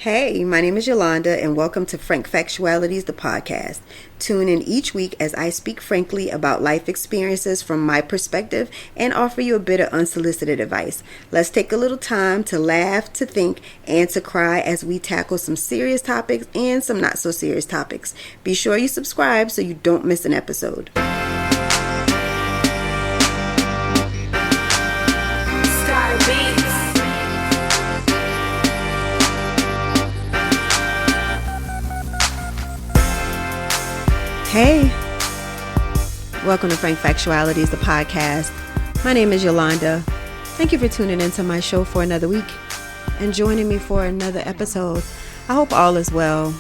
Hey, my name is Yolanda, and welcome to Frank Factualities, the podcast. Tune in each week as I speak frankly about life experiences from my perspective and offer you a bit of unsolicited advice. Let's take a little time to laugh, to think, and to cry as we tackle some serious topics and some not so serious topics. Be sure you subscribe so you don't miss an episode. Hey, welcome to Frank Factualities, the podcast. My name is Yolanda. Thank you for tuning into my show for another week and joining me for another episode. I hope all is well.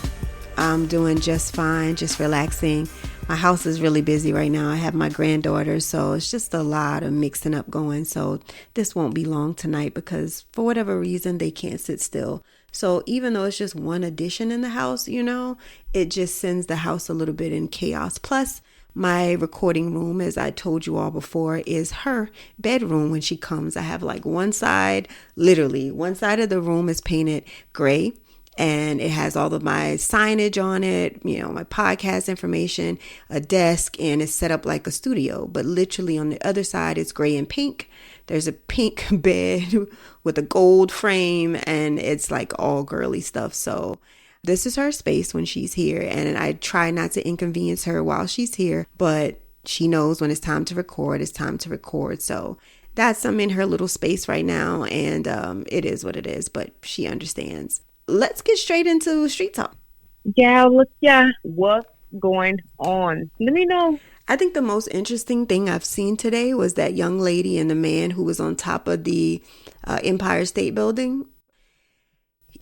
I'm doing just fine, just relaxing. My house is really busy right now. I have my granddaughter, so it's just a lot of mixing up going. So this won't be long tonight because for whatever reason, they can't sit still. So even though it's just one addition in the house, it just sends the house a little bit in chaos. Plus, my recording room, as I told you all before, is her bedroom when she comes. I have like one side of the room is painted gray. And it has all of my signage on it, my podcast information, a desk, and it's set up like a studio. But literally on the other side, it's gray and pink. There's a pink bed with a gold frame, and it's like all girly stuff. So this is her space when she's here. And I try not to inconvenience her while she's here, but she knows when it's time to record, it's time to record. So I'm in her little space right now, and it is what it is, but she understands. Let's get straight into street talk. What's going on? Let me know. I think the most interesting thing I've seen today was that young lady and the man who was on top of the Empire State Building.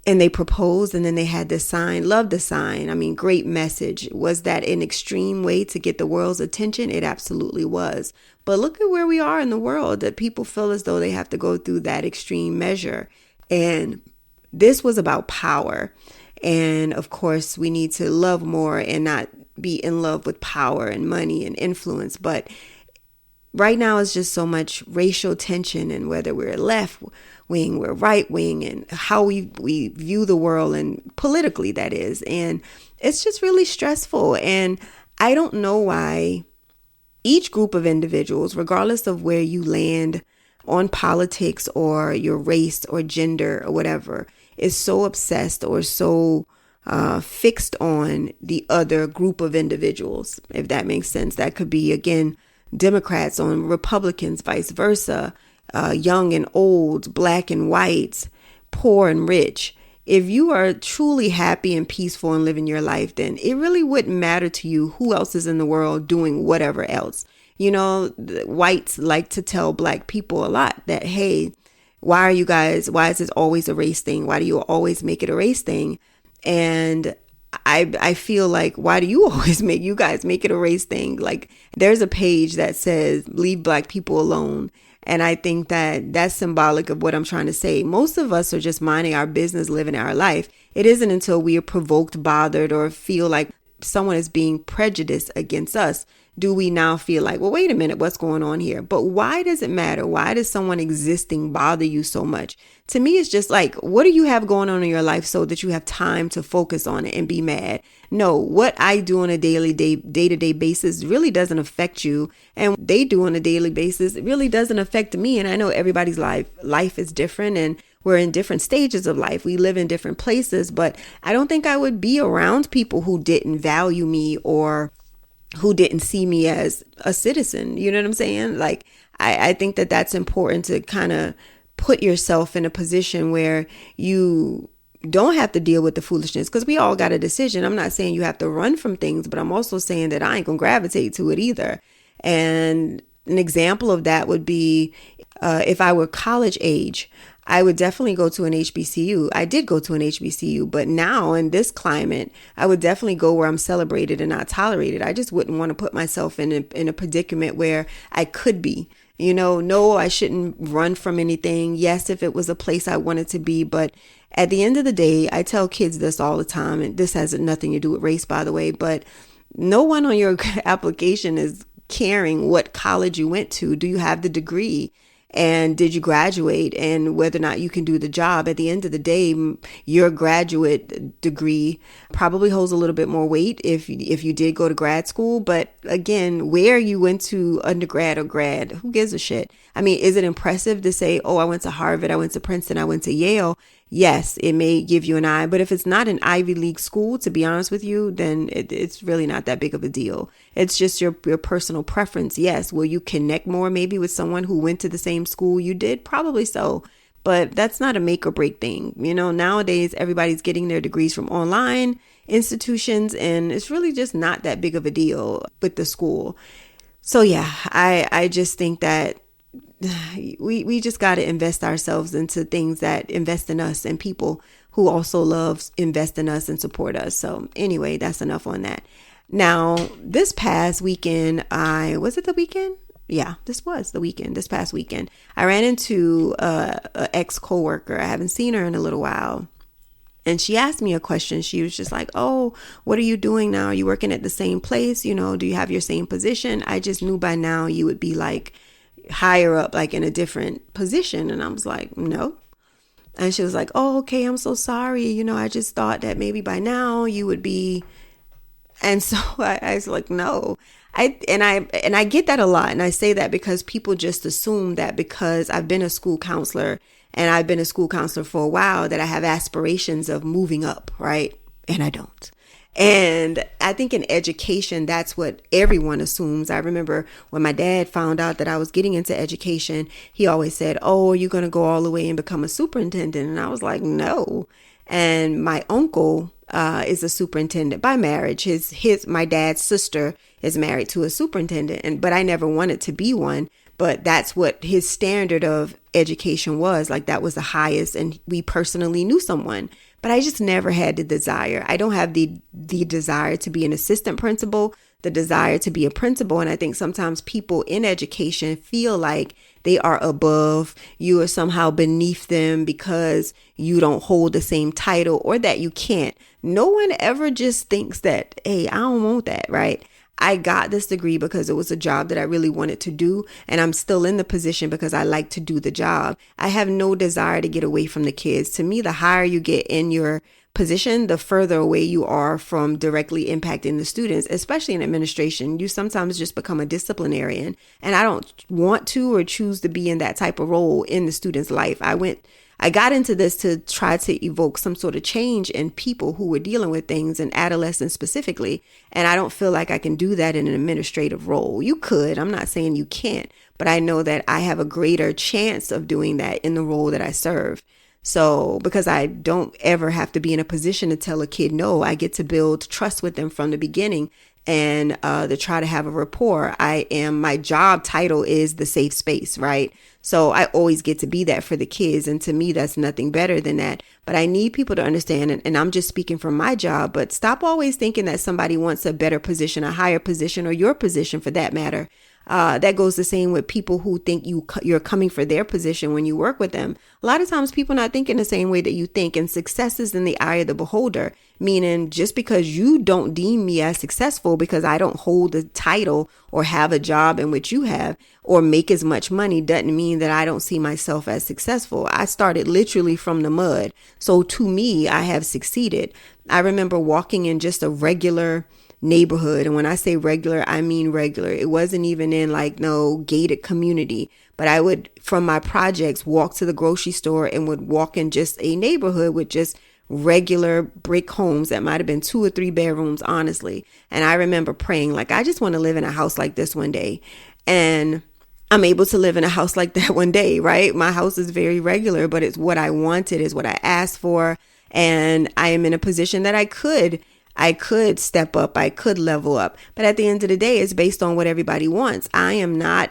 And they proposed, and then they had this sign. Love the sign. I mean, great message. Was that an extreme way to get the world's attention? It absolutely was. But look at where we are in the world, that people feel as though they have to go through that extreme measure. And this was about power. And of course, we need to love more and not be in love with power and money and influence. But right now, it's just so much racial tension, and whether we're left wing, we're right wing, and how we view the world, and politically that is. And it's just really stressful. And I don't know why each group of individuals, regardless of where you land on politics or your race or gender or whatever, is so obsessed or so fixed on the other group of individuals, if that makes sense. That could be, again, Democrats on Republicans, vice versa, young and old, black and white, poor and rich. If you are truly happy and peaceful and living your life, then it really wouldn't matter to you who else is in the world doing whatever else. The whites like to tell black people a lot that, hey, why is this always a race thing? Why do you always make it a race thing? And I feel like, why do you guys make it a race thing? Like, there's a page that says, leave black people alone. And I think that that's symbolic of what I'm trying to say. Most of us are just minding our business, living our life. It isn't until we are provoked, bothered, or feel like someone is being prejudiced against us do we now feel like, well, wait a minute, what's going on here? But why does it matter? Why does someone existing bother you so much? To me, it's just like, what do you have going on in your life so that you have time to focus on it and be mad? No, what I do on a day-to-day basis really doesn't affect you. And they do on a daily basis, it really doesn't affect me. And I know everybody's life is different, and we're in different stages of life. We live in different places, but I don't think I would be around people who didn't value me or who didn't see me as a citizen. You know what I'm saying? Like, I think that that's important to kind of put yourself in a position where you don't have to deal with the foolishness, because we all got a decision. I'm not saying you have to run from things, but I'm also saying that I ain't gonna gravitate to it either. And an example of that would be if I were college age, I would definitely go to an HBCU. I did go to an HBCU, but now in this climate, I would definitely go where I'm celebrated and not tolerated. I just wouldn't want to put myself in a predicament where I could be. No, I shouldn't run from anything. Yes, if it was a place I wanted to be, but at the end of the day, I tell kids this all the time, and this has nothing to do with race, by the way, but no one on your application is caring what college you went to. Do you have the degree? And did you graduate, and whether or not you can do the job? At the end of the day, your graduate degree probably holds a little bit more weight if you did go to grad school. But again, where you went to undergrad or grad, who gives a shit? I mean, is it impressive to say, oh, I went to Harvard, I went to Princeton, I went to Yale? Yes, it may give you an eye, but if it's not an Ivy League school, to be honest with you, then it's really not that big of a deal. It's just your personal preference. Yes, will you connect more maybe with someone who went to the same school you did? Probably so, but that's not a make or break thing. You know, nowadays everybody's getting their degrees from online institutions, and it's really just not that big of a deal with the school. So yeah, I just think that we just got to invest ourselves into things that invest in us, and people who also love invest in us and support us. So anyway, that's enough on that. Now, this past weekend, was it the weekend? Yeah, this was the weekend. This past weekend, I ran into a ex coworker. I haven't seen her in a little while. And she asked me a question. She was just like, oh, what are you doing now? Are you working at the same place? You know, do you have your same position? I just knew by now you would be like higher up, like in a different position. And I was like, no. And she was like, oh, okay, I'm so sorry. You know, I just thought that maybe by now you would be. And so I was like, no. I get that a lot. And I say that because people just assume that because I've been a school counselor and I've been a school counselor for a while that I have aspirations of moving up, right? And I don't. And I think in education, that's what everyone assumes. I remember when my dad found out that I was getting into education, he always said, oh, are you going to go all the way and become a superintendent? And I was like, no. And my uncle is a superintendent by marriage. My dad's sister is married to a superintendent, but I never wanted to be one. But that's what his standard of education was. Like, that was the highest. And we personally knew someone, but I just never had the desire. I don't have the desire to be an assistant principal, the desire to be a principal. And I think sometimes people in education feel like they are above, you are somehow beneath them because you don't hold the same title, or that you can't. No one ever just thinks that, hey, I don't want that, right? I got this degree because it was a job that I really wanted to do, and I'm still in the position because I like to do the job. I have no desire to get away from the kids. To me, the higher you get in your position, the further away you are from directly impacting the students, especially in administration. You sometimes just become a disciplinarian, and I don't want to or choose to be in that type of role in the student's life. I got into this to try to evoke some sort of change in people who were dealing with things, in adolescents specifically. And I don't feel like I can do that in an administrative role. You could, I'm not saying you can't, but I know that I have a greater chance of doing that in the role that I serve. So because I don't ever have to be in a position to tell a kid no, I get to build trust with them from the beginning, and to try to have a rapport. My job title is the safe space, right? So I always get to be that for the kids. And to me, that's nothing better than that. But I need people to understand, and I'm just speaking from my job, but stop always thinking that somebody wants a better position, a higher position, or your position for that matter. That goes the same with people who think you're coming for their position when you work with them. A lot of times people not thinking the same way that you think, and success is in the eye of the beholder, meaning just because you don't deem me as successful because I don't hold a title or have a job in which you have or make as much money doesn't mean that I don't see myself as successful. I started literally from the mud. So to me, I have succeeded. I remember walking in just a regular neighborhood. And when I say regular, I mean regular. It wasn't even in like no gated community, but I would, from my projects, walk to the grocery store and would walk in just a neighborhood with just regular brick homes that might have been 2 or 3 bedrooms, honestly. And I remember praying, like, I just want to live in a house like this one day. And I'm able to live in a house like that one day, right? My house is very regular, but it's what I wanted, is what I asked for. And I am in a position that I could step up, I could level up. But at the end of the day, it's based on what everybody wants. I am not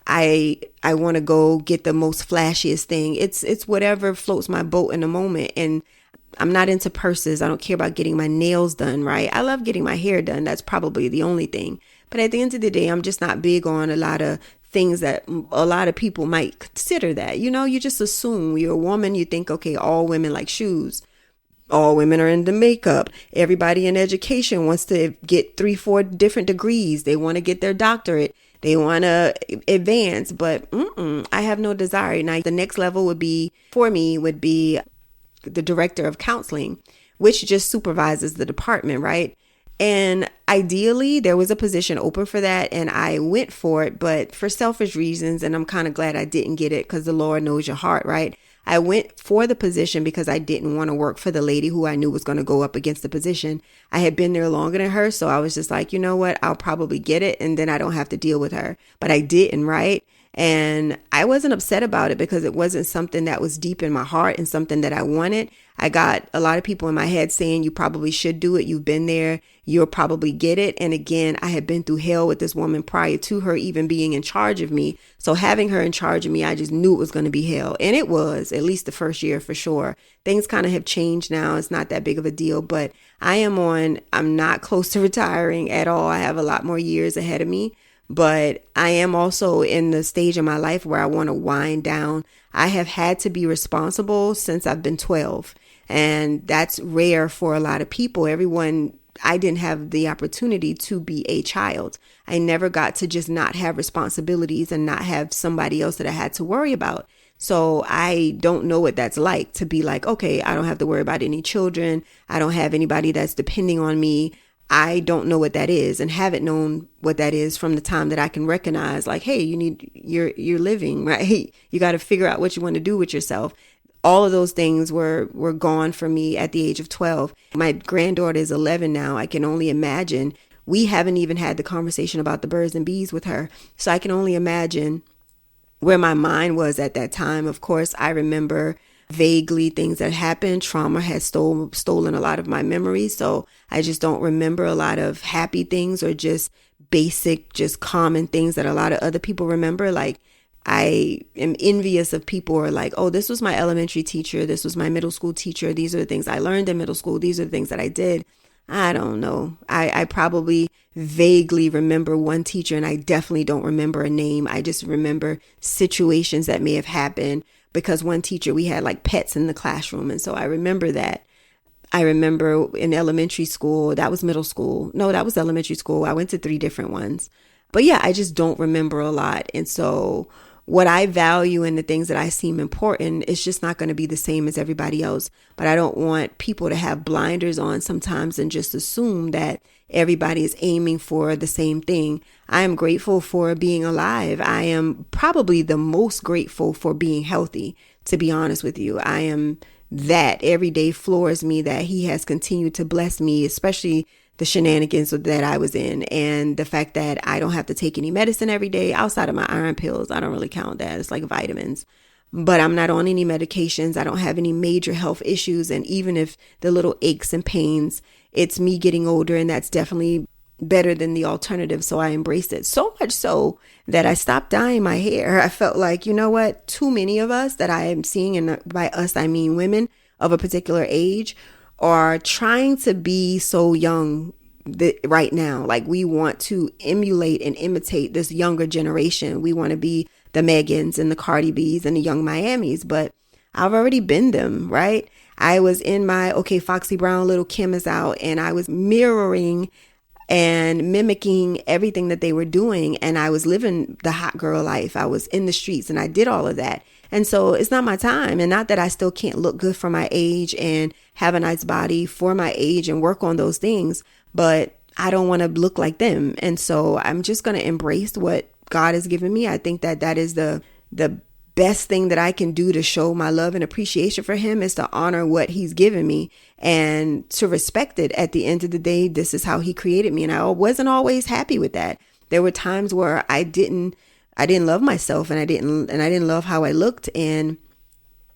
I want to go get the most flashiest thing. It's whatever floats my boat in the moment. And I'm not into purses. I don't care about getting my nails done, right? I love getting my hair done. That's probably the only thing. But at the end of the day, I'm just not big on a lot of things that a lot of people might consider that. You know, you just assume you're a woman. You think, okay, all women like shoes. All women are into makeup. Everybody in education wants to get 3-4 different degrees. They want to get their doctorate. They want to advance, but I have no desire. Now, the next level would be, for me, would be the director of counseling, which just supervises the department, right? And ideally, there was a position open for that, and I went for it, but for selfish reasons, and I'm kind of glad I didn't get it because the Lord knows your heart, right? I went for the position because I didn't want to work for the lady who I knew was going to go up against the position. I had been there longer than her, so I was just like, you know what? I'll probably get it, and then I don't have to deal with her. But I didn't, right? And I wasn't upset about it because it wasn't something that was deep in my heart and something that I wanted. I got a lot of people in my head saying, you probably should do it. You've been there. You'll probably get it. And again, I had been through hell with this woman prior to her even being in charge of me. So having her in charge of me, I just knew it was going to be hell. And it was, at least the first year for sure. Things kind of have changed now. It's not that big of a deal, but I'm not close to retiring at all. I have a lot more years ahead of me. But I am also in the stage of my life where I want to wind down. I have had to be responsible since I've been 12. And that's rare for a lot of people. I didn't have the opportunity to be a child. I never got to just not have responsibilities and not have somebody else that I had to worry about. So I don't know what that's like to be like, okay, I don't have to worry about any children. I don't have anybody that's depending on me. I don't know what that is and haven't known what that is from the time that I can recognize like, hey, you're living, right? You got to figure out what you want to do with yourself. All of those things were gone for me at the age of 12. My granddaughter is 11 now. I can only imagine. We haven't even had the conversation about the birds and bees with her. So I can only imagine where my mind was at that time. Of course, I remember vaguely things that happened. Trauma has stolen a lot of my memories. So I just don't remember a lot of happy things or just basic, just common things that a lot of other people remember. Like I am envious of people who are like, oh, this was my elementary teacher. This was my middle school teacher. These are the things I learned in middle school. These are the things that I did. I don't know. I probably vaguely remember one teacher and I definitely don't remember a name. I just remember situations that may have happened. Because one teacher, we had like pets in the classroom. And so I remember that. I remember in elementary school, that was middle school. No, that was elementary school. I went to 3 different ones. But yeah, I just don't remember a lot. And so what I value and the things that I seem important is just not going to be the same as everybody else. But I don't want people to have blinders on sometimes and just assume that everybody is aiming for the same thing. I am grateful for being alive. I am probably the most grateful for being healthy, to be honest with you. I am that. Every day floors me that he has continued to bless me, especially the shenanigans that I was in and the fact that I don't have to take any medicine every day outside of my iron pills. I don't really count that. It's like vitamins. But I'm not on any medications. I don't have any major health issues. And even if the little aches and pains, it's me getting older, and that's definitely better than the alternative. So I embraced it so much so that I stopped dyeing my hair. I felt like, you know what? Too many of us that I am seeing, and by us, I mean women of a particular age, are trying to be so young right now. Like we want to emulate and imitate this younger generation. We want to be the Megans and the Cardi B's and the Young Miamis, but I've already been them, right? I was in my, okay, Foxy Brown, Little Kim is out, and I was mirroring and mimicking everything that they were doing. And I was living the hot girl life. I was in the streets and I did all of that. And so it's not my time. And not that I still can't look good for my age and have a nice body for my age and work on those things, but I don't want to look like them. And so I'm just going to embrace what God has given me. I think that that is the best thing that I can do to show my love and appreciation for him, is to honor what he's given me and to respect it. At the end of the day, this is how he created me. And I wasn't always happy with that. There were times where I didn't love myself and I didn't love how I looked. And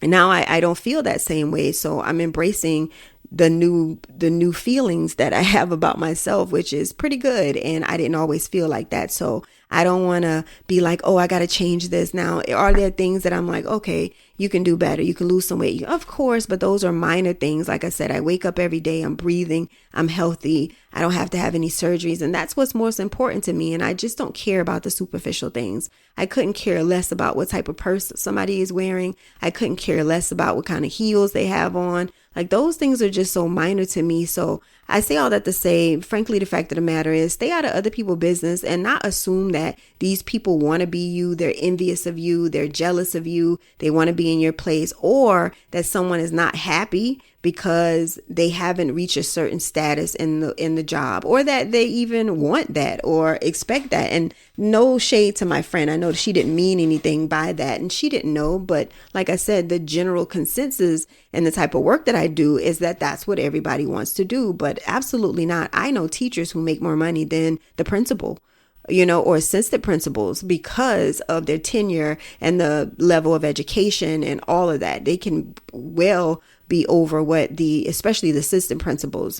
now I don't feel that same way. So I'm embracing the new feelings that I have about myself, which is pretty good. And I didn't always feel like that. So I don't want to be like, oh, I got to change this now. Are there things that I'm like, okay, you can do better. You can lose some weight. Of course, but those are minor things. Like I said, I wake up every day. I'm breathing. I'm healthy. I don't have to have any surgeries. And that's what's most important to me. And I just don't care about the superficial things. I couldn't care less about what type of purse somebody is wearing. I couldn't care less about what kind of heels they have on. Like those things are just so minor to me. So I say all that to say, frankly, the fact of the matter is stay out of other people's business and not assume that these people want to be you. They're envious of you. They're jealous of you. They want to be in your place, or that someone is not happy because they haven't reached a certain status in the job, or that they even want that or expect that. And no shade to my friend. I know she didn't mean anything by that, and she didn't know. But like I said, the general consensus and the type of work that I do is that that's what everybody wants to do. But absolutely not. I know teachers who make more money than the principal, or assistant principals because of their tenure and the level of education and all of that. They can well be over what especially the assistant principal,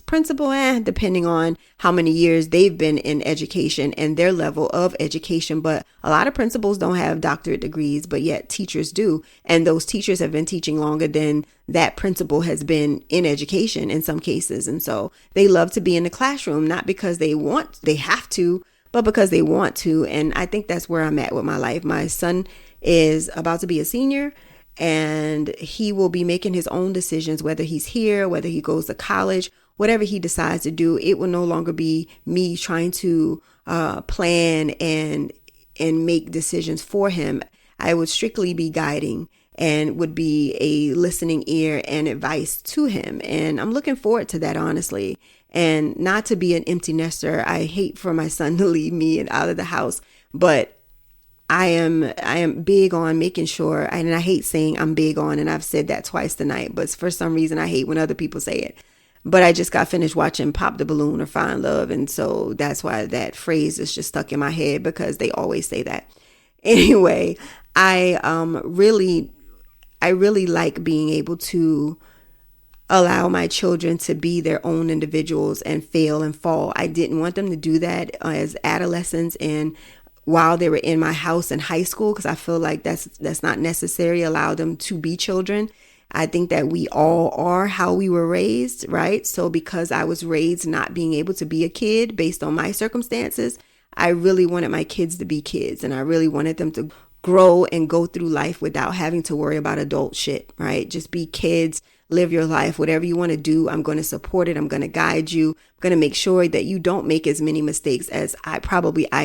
depending on how many years they've been in education and their level of education. But a lot of principals don't have doctorate degrees, but yet teachers do. And those teachers have been teaching longer than that principal has been in education in some cases. And so they love to be in the classroom, not because they have to, but because they want to. And I think that's where I'm at with my life. My son is about to be a senior, and he will be making his own decisions, whether he's here, whether he goes to college, whatever he decides to do. It will no longer be me trying to plan and make decisions for him. I would strictly be guiding and would be a listening ear and advice to him. And I'm looking forward to that, honestly. And not to be an empty nester. I hate for my son to leave me and out of the house, but I am big on making sure, and I hate saying I'm big on, and I've said that twice tonight, but for some reason I hate when other people say it. But I just got finished watching Pop the Balloon or Find Love, and so that's why that phrase is just stuck in my head, because they always say that. Anyway, I really like being able to allow my children to be their own individuals and fail and fall. I didn't want them to do that as adolescents and while they were in my house in high school, because I feel like that's not necessary. Allow them to be children. I think that we all are how we were raised, right? So because I was raised not being able to be a kid based on my circumstances, I really wanted my kids to be kids, and I really wanted them to grow and go through life without having to worry about adult shit, right? Just be kids, live your life, whatever you want to do. I'm going to support it. I'm going to guide you. I'm going to make sure that you don't make as many mistakes as I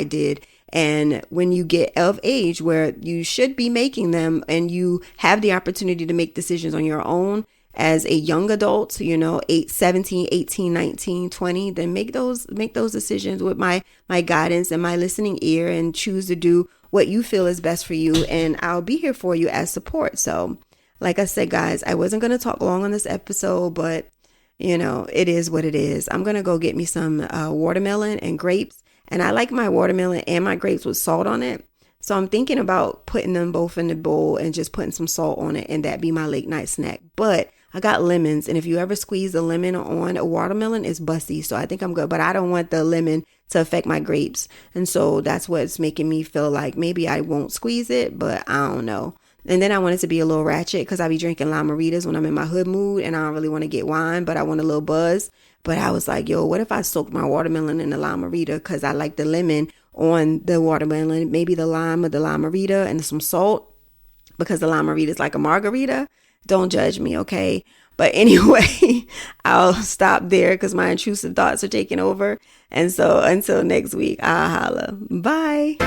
did. And when you get of age where you should be making them and you have the opportunity to make decisions on your own as a young adult, 17, 18, 19, 20, then make those decisions with my guidance and my listening ear, and choose to do what you feel is best for you. And I'll be here for you as support. So like I said, guys, I wasn't going to talk long on this episode, but it is what it is. I'm going to go get me some watermelon and grapes. And I like my watermelon and my grapes with salt on it. So I'm thinking about putting them both in the bowl and just putting some salt on it, and that be my late night snack. But I got lemons, and if you ever squeeze a lemon on a watermelon, it's bussy. So I think I'm good, but I don't want the lemon to affect my grapes. And so that's what's making me feel like maybe I won't squeeze it, but I don't know. And then I want it to be a little ratchet because I be drinking Lime-A-Ritas when I'm in my hood mood, and I don't really want to get wine, but I want a little buzz. But I was like, what if I soak my watermelon in the Lime-A-Rita, because I like the lemon on the watermelon, maybe the lime of the Lime-A-Rita and some salt, because the Lime-A-Rita is like a margarita. Don't judge me, okay? But anyway, I'll stop there because my intrusive thoughts are taking over. And so until next week, I'll holla. Bye.